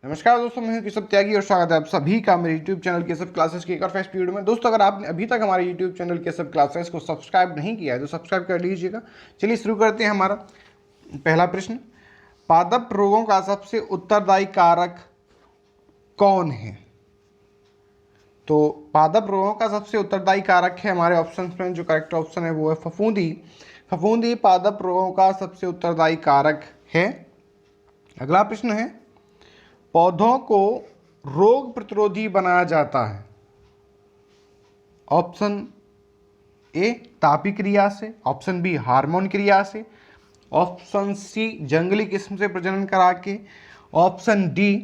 नमस्कार दोस्तों, मैं हूं केशव त्यागी और स्वागत है आप सभी का मेरे YouTube चैनल केशव क्लासेस की एक और फर्स्ट वीडियो में। दोस्तों, अगर आपने अभी तक हमारे YouTube चैनल केशव क्लासेस को सब्सक्राइब नहीं किया है तो सब्सक्राइब कर लीजिएगा। चलिए शुरू करते हैं। हमारा पहला प्रश्न, पादप रोगों का सबसे उत्तरदायी कारक कौन है? तो पादप रोगों का सबसे उत्तरदायी कारक है, हमारे ऑप्शन में जो करेक्ट ऑप्शन है वो है फफूंदी। फफूंदी पादप रोगों का सबसे उत्तरदायी कारक है। अगला प्रश्न है, पौधों को रोग प्रतिरोधी बनाया जाता है। ऑप्शन ए तापी क्रिया से, ऑप्शन बी हार्मोन क्रिया से, ऑप्शन सी जंगली किस्म से प्रजनन करा के, ऑप्शन डी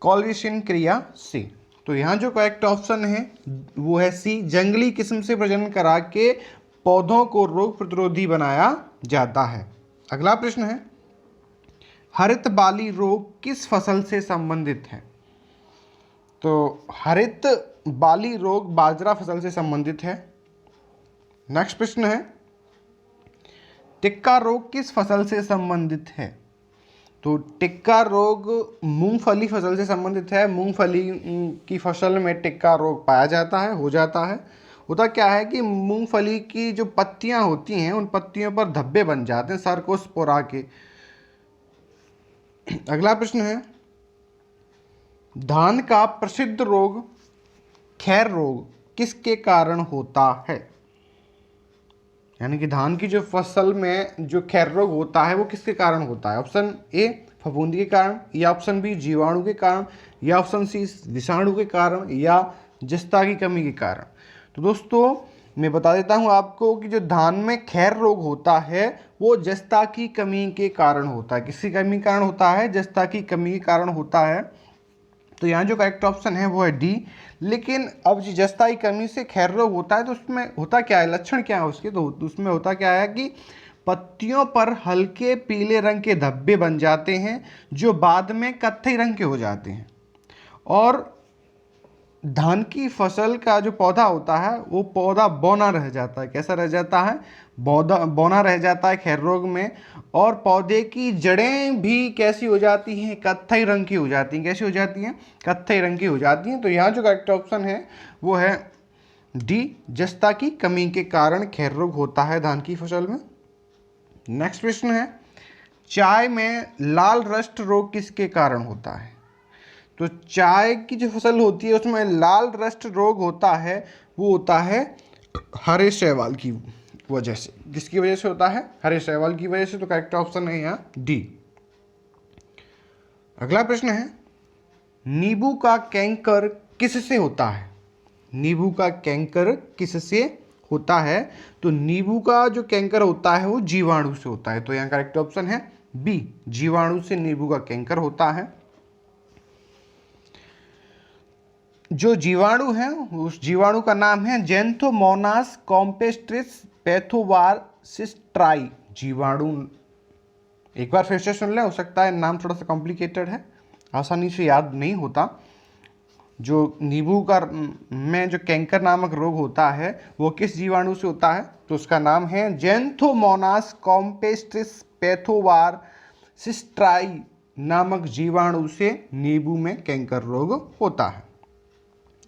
कॉल्विशन क्रिया से। तो यहाँ जो करेक्ट ऑप्शन है वो है सी, जंगली किस्म से प्रजनन करा के पौधों को रोग प्रतिरोधी बनाया जाता है। अगला प्रश्न है, हरित बाली रोग किस फसल से संबंधित है? तो हरित बाली रोग बाजरा फसल से संबंधित है। नेक्स्ट प्रश्न है, टिक्का रोग किस फसल से संबंधित है? तो टिक्का रोग मूंगफली फसल से संबंधित है। मूंगफली की फसल में टिक्का रोग पाया जाता है, हो जाता है। होता क्या है कि मूंगफली की जो पत्तियां होती हैं उन पत्तियों पर धब्बे बन जाते हैं सर्कोस्पोरा के। अगला प्रश्न है, धान का प्रसिद्ध रोग खैर रोग किसके कारण होता है? यानी कि धान की जो फसल में जो खैर रोग होता है वो किसके कारण होता है? ऑप्शन ए फफूंदी के कारण, या ऑप्शन बी जीवाणु के कारण, या ऑप्शन सी विषाणु के कारण, या जस्ता की कमी के कारण। तो दोस्तों मैं बता देता हूं आपको कि जो धान में खैर रोग होता है वो जस्ता की कमी के कारण होता है। किसकी कमी के कारण होता है? जस्ता की कमी के कारण होता है। तो यहाँ जो करेक्ट ऑप्शन है वो है डी। लेकिन अब जस्ता की कमी से खैर रोग होता है तो उसमें होता क्या है, लक्षण क्या है उसके? तो उसमें होता क्या है कि पत्तियों पर हल्के पीले रंग के धब्बे बन जाते हैं जो बाद में कत्थई रंग के हो जाते हैं। और धान की फसल का जो पौधा होता है वो पौधा बौना रह जाता है। कैसा रह जाता है? बौना रह जाता है खैर रोग में। और पौधे की जड़ें भी कैसी हो जाती हैं? कत्थई रंग की हो जाती हैं। कैसी हो जाती हैं? कत्थई रंग की हो जाती हैं। तो यहाँ जो करेक्ट ऑप्शन है वो है डी, जस्ता की कमी के कारण खैर रोग होता है धान की फसल में। नेक्स्ट प्रश्न है, चाय में लाल रस्ट रोग किसके कारण होता है? तो चाय की जो फसल होती है उसमें लाल रस्ट रोग होता है, वो होता है हरे शैवाल की वजह से। किसकी वजह से होता है? हरे शैवाल की वजह से। तो करेक्ट ऑप्शन है यहाँ डी। अगला प्रश्न है, नींबू का कैंकर किससे होता है? नींबू का कैंकर किससे होता है? तो नींबू का जो कैंकर होता है वो जीवाणु से होता है। तो यहाँ करेक्ट ऑप्शन है बी, जीवाणु से नींबू का कैंकर होता है। जो जीवाणु है उस जीवाणु का नाम है जेंथोमोनास कॉम्पेस्ट्रिस पैथोवारसिस्ट्राई जीवाणु। एक बार फिर से सुन लें, हो सकता है नाम थोड़ा सा कॉम्प्लिकेटेड है, आसानी से याद नहीं होता। जो नींबू का में जो कैंकर नामक रोग होता है वो किस जीवाणु से होता है? तो उसका नाम है जेंथोमोनास कॉम्पेस्ट्रिस पैथोवारसिस्ट्राई नामक जीवाणु से नींबू में कैंकर रोग होता है।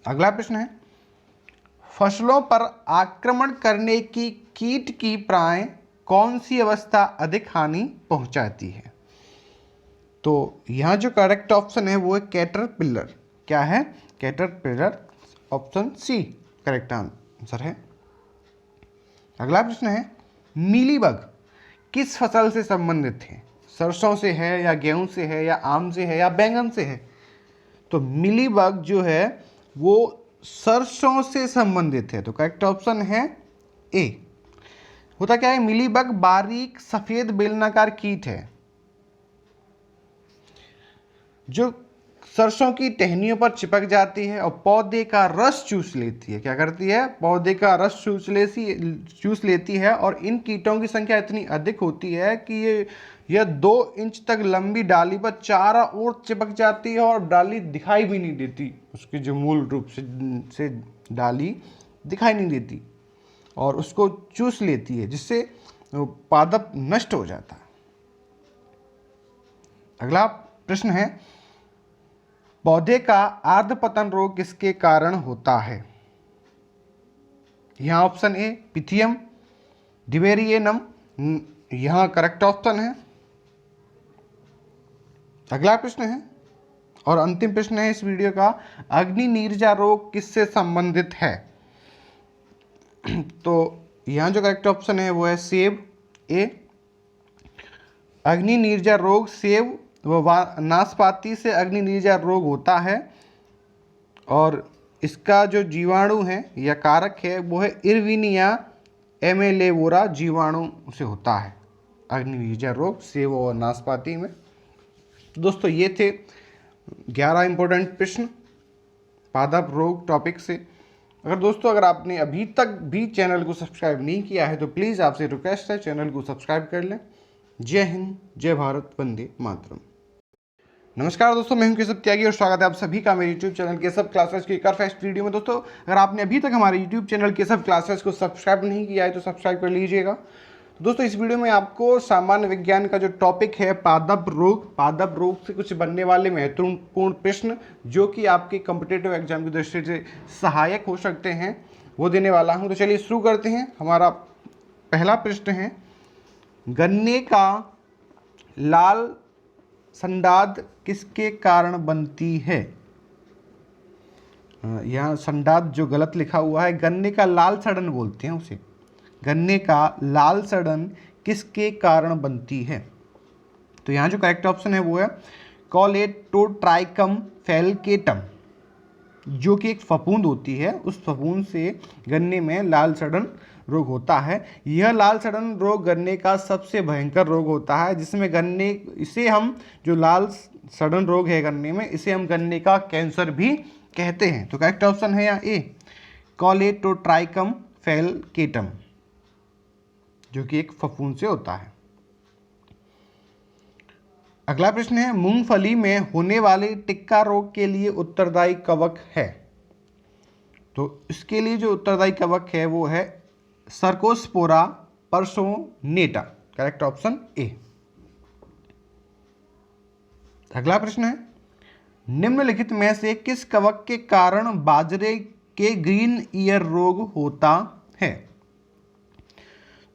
अगला प्रश्न है, फसलों पर आक्रमण करने की कीट की प्राय कौन सी अवस्था अधिक हानि पहुंचाती है? तो यहाँ जो करेक्ट ऑप्शन है वो है कैटरपिलर। क्या है? Caterpillar. Option C correct answer है। अगला प्रश्न है, मीलीबग किस फसल से संबंधित है? सरसों से है, या गेहूं से है, या आम से है, या बैंगन से है? तो मीलीबग जो है वो सरसों से संबंधित है। तो करेक्ट ऑप्शन है ए। होता क्या है, मीलीबग बारीक सफेद बेलनाकार कीट है जो सरसों की टहनियों पर चिपक जाती है और पौधे का रस चूस लेती है। क्या करती है? पौधे का रस चूस लेती है। और इन कीटों की संख्या इतनी अधिक होती है कि यह 2 इंच तक लंबी डाली पर चारों ओर चिपक जाती है और डाली दिखाई भी नहीं देती। उसकी जो मूल रूप से डाली दिखाई नहीं देती और उसको चूस लेती है, जिससे पादप नष्ट हो जाता है। अगला प्रश्न है, पौधे का आर्द्रपतन रोग किसके कारण होता है? यहाँ ऑप्शन ए पिथियम डिवेरिएनम यहाँ करेक्ट ऑप्शन है। अगला प्रश्न है और अंतिम प्रश्न है इस वीडियो का, अग्नि नीरजा रोग किससे संबंधित है? तो यहाँ जो करेक्ट ऑप्शन है वो है सेब ए। अग्नि नीरजा रोग सेब व नाशपाती से अग्नि नीरजा रोग होता है और इसका जो जीवाणु है या कारक है वो है इरविनिया एमेलेवोरा जीवाणु से होता है अग्नि नीरजा रोग सेब और नाशपाती में। दोस्तों ये थे 11 इंपॉर्टेंट प्रश्न पादप रोग टॉपिक से। अगर आपने अभी तक भी चैनल को सब्सक्राइब नहीं किया है तो प्लीज़ आपसे रिक्वेस्ट है चैनल को सब्सक्राइब कर लें। जय हिंद, जय भारत, वंदे मातरम। नमस्कार दोस्तों, मैं हूं केशव त्यागी और स्वागत है आप सभी का मेरे यूट्यूब चैनल केशव क्लासेस की एक और फर्स्ट वीडियो में। दोस्तों अगर आपने अभी तक हमारे यूट्यूब चैनल केशव क्लासेस को सब्सक्राइब नहीं किया है तो सब्सक्राइब कर लीजिएगा। तो दोस्तों इस वीडियो में आपको सामान्य विज्ञान का जो टॉपिक है पादप रोग से कुछ बनने वाले महत्वपूर्ण प्रश्न जो कि आपके कॉम्पिटिटिव एग्जाम की दृष्टि से सहायक हो सकते हैं वो देने वाला हूँ। तो चलिए शुरू करते हैं। हमारा पहला प्रश्न है, गन्ने का लाल संडाद किसके कारण बनती है? यहाँ संडाद जो गलत लिखा हुआ है, गन्ने का लाल सड़न बोलते हैं उसे। गन्ने का लाल सड़न किसके कारण बनती है? तो यहाँ जो करेक्ट ऑप्शन है वो है कॉलेटोट्राइकम फैलकेटम, जो कि एक फफूंद होती है। उस फफूंद से गन्ने में लाल सड़न रोग होता है। यह लाल सड़न रोग गन्ने का सबसे भयंकर रोग होता है, जिसमें इसे हम जो लाल सड़न रोग है गन्ने में, इसे हम गन्ने का कैंसर भी कहते हैं। तो करेक्ट ऑप्शन है यहाँ ए कॉलेटोट्राइकम फैलकेटम, जो कि एक फफूंद से होता है। अगला प्रश्न है, मूंगफली में होने वाले टिक्का रोग के लिए उत्तरदायी कवक है? तो इसके लिए जो उत्तरदायी कवक है वो है सर्कोस्पोरा पर्सोनेटा, करेक्ट ऑप्शन ए। अगला प्रश्न है, निम्नलिखित में से किस कवक के कारण बाजरे के ग्रीन ईयर रोग होता है?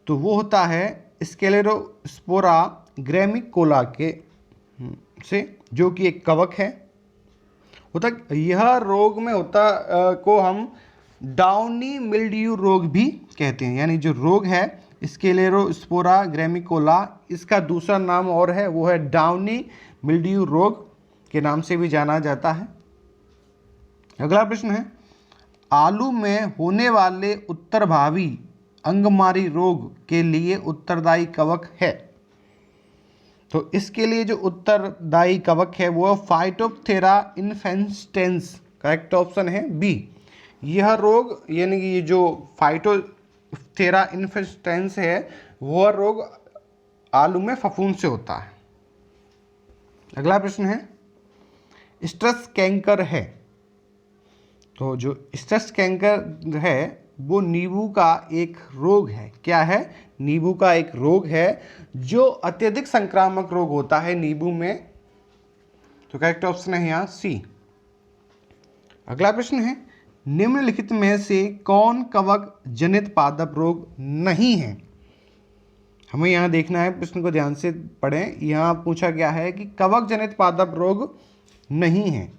तो वो होता है स्क्लेरोस्पोरा ग्रेमिकोला के से, जो कि एक कवक है। यह रोग में को हम डाउनी मिल्ड्यू रोग भी कहते हैं। यानी जो रोग है स्क्लेरोस्पोरा ग्रेमिकोला, इसका दूसरा नाम और है वो है डाउनी मिल्ड्यू रोग के नाम से भी जाना जाता है। अगला प्रश्न है, आलू में होने वाले उत्तरभावी अंगमारी रोग के लिए उत्तरदायी कवक है? तो इसके लिए जो उत्तरदायी कवक है वो फाइटोप्थेरा इन्फेस्टेंस, करेक्ट ऑप्शन है बी। यह रोग यानी कि ये जो फाइटोप्थेरा इन्फेस्टेंस है वह रोग आलू में फफूंद से होता है। अगला प्रश्न है, स्ट्रेस कैंकर है। तो जो स्ट्रेस कैंकर है वो नींबू का एक रोग है। क्या है? नींबू का एक रोग है जो अत्यधिक संक्रामक रोग होता है नींबू में। तो करेक्ट ऑप्शन है यहाँ सी। अगला प्रश्न है, निम्नलिखित में से कौन कवक जनित पादप रोग नहीं है? हमें यहाँ देखना है, प्रश्न को ध्यान से पढ़ें। यहाँ पूछा गया है कि कवक जनित पादप रोग नहीं है,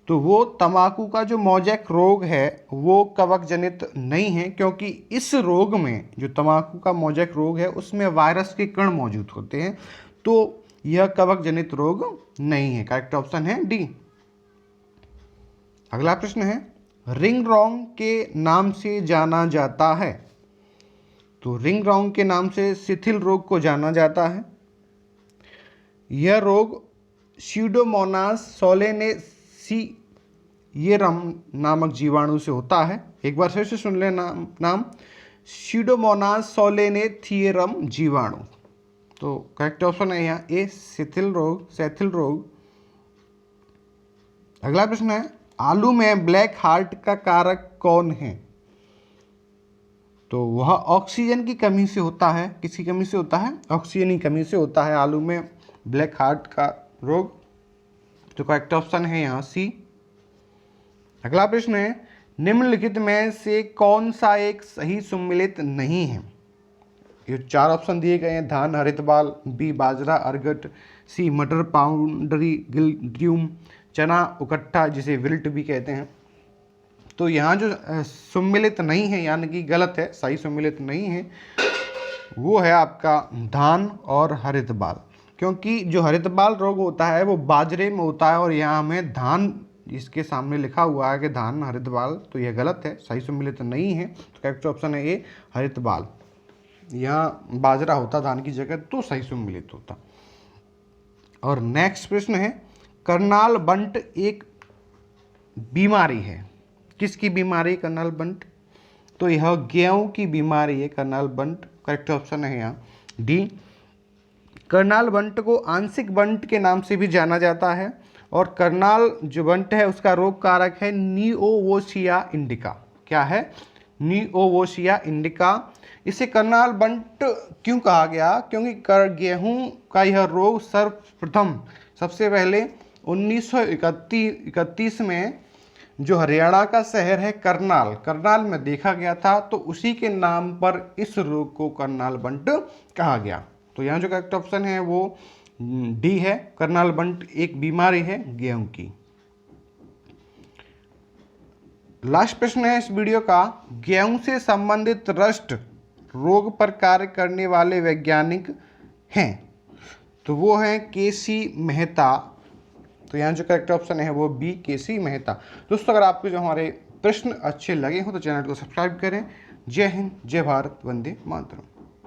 तो वो तंबाकू का जो मोजैक रोग है वो कवक जनित नहीं है, क्योंकि इस रोग में जो तंबाकू का मोजैक रोग है उसमें वायरस के कण मौजूद होते हैं, तो यह कवक जनित रोग नहीं है। करेक्ट ऑप्शन है डी। अगला प्रश्न है, रिंग रॉन्ग के नाम से जाना जाता है? तो रिंग रॉन्ग के नाम से शिथिल रोग को जाना जाता है। यह रोग स्यूडोमोनास सोलेनेसियरम नामक जीवाणु से होता है। एक बार फिर से सुन लें नाम स्यूडोमोनास सोलेनेसियरम जीवाणु। तो करेक्ट ऑप्शन है यहाँ ए शिथिल रोग। अगला प्रश्न है, आलू में ब्लैक हार्ट का कारक कौन है? तो वह ऑक्सीजन की कमी से होता है। किसकी कमी से होता है? ऑक्सीजन की कमी से होता है आलू में ब्लैक हार्ट का रोग। तो करेक्ट ऑप्शन है यहाँ सी। अगला प्रश्न है, निम्नलिखित में से कौन सा एक सही सम्मिलित नहीं है? ये 4 ऑप्शन दिए गए हैं, धान, हरित बाल, बी बाजरा, अर्गट, सी मटर, पाउंडरी गिल्ड्यूम, चना उकट्ठा जिसे विल्ट भी कहते हैं। तो यहाँ जो सम्मिलित नहीं है यानी कि गलत है, सही सम्मिलित नहीं है, वो है आपका धान और हरित बाल। क्योंकि जो हरित बाल रोग होता है वो बाजरे में होता है और यहाँ हमें धान इसके सामने लिखा हुआ है कि धान हरित बाल, तो यह गलत है, सही सम्मिलित नहीं है। तो करेक्ट ऑप्शन है ए हरित बाल। यहाँ बाजरा होता धान की जगह तो सही सम्मिलित होता। और नेक्स्ट प्रश्न है, करनाल बंट एक बीमारी है। किसकी बीमारी करनाल बंट? तो यह गेहूं की बीमारी है करनाल बंट। करेक्ट ऑप्शन है यहाँ डी। करनाल बंट को आंशिक बंट के नाम से भी जाना जाता है और करनाल जो बंट है उसका रोग कारक है निओवोसिया इंडिका। क्या है? निओवोसिया इंडिका। इसे करनाल बंट क्यों कहा गया? क्योंकि गेहूं का यह रोग सर्वप्रथम सबसे पहले 1931 में जो हरियाणा का शहर है करनाल में देखा गया था, तो उसी के नाम पर इस रोग को करनाल बंट कहा गया। तो यहाँ जो करेक्ट ऑप्शन है वो डी है, करनाल बंट एक बीमारी है गेहूं की। लास्ट प्रश्न है इस वीडियो का, गेहूं से संबंधित रस्ट रोग पर कार्य करने वाले वैज्ञानिक हैं, तो वो हैं केसी मेहता। तो यहाँ जो करेक्ट ऑप्शन है वो बी केसी मेहता। दोस्तों अगर आपको जो हमारे प्रश्न अच्छे लगे हो तो चैनल को सब्सक्राइब करें। जय हिंद, जय भारत, वंदे मातरम।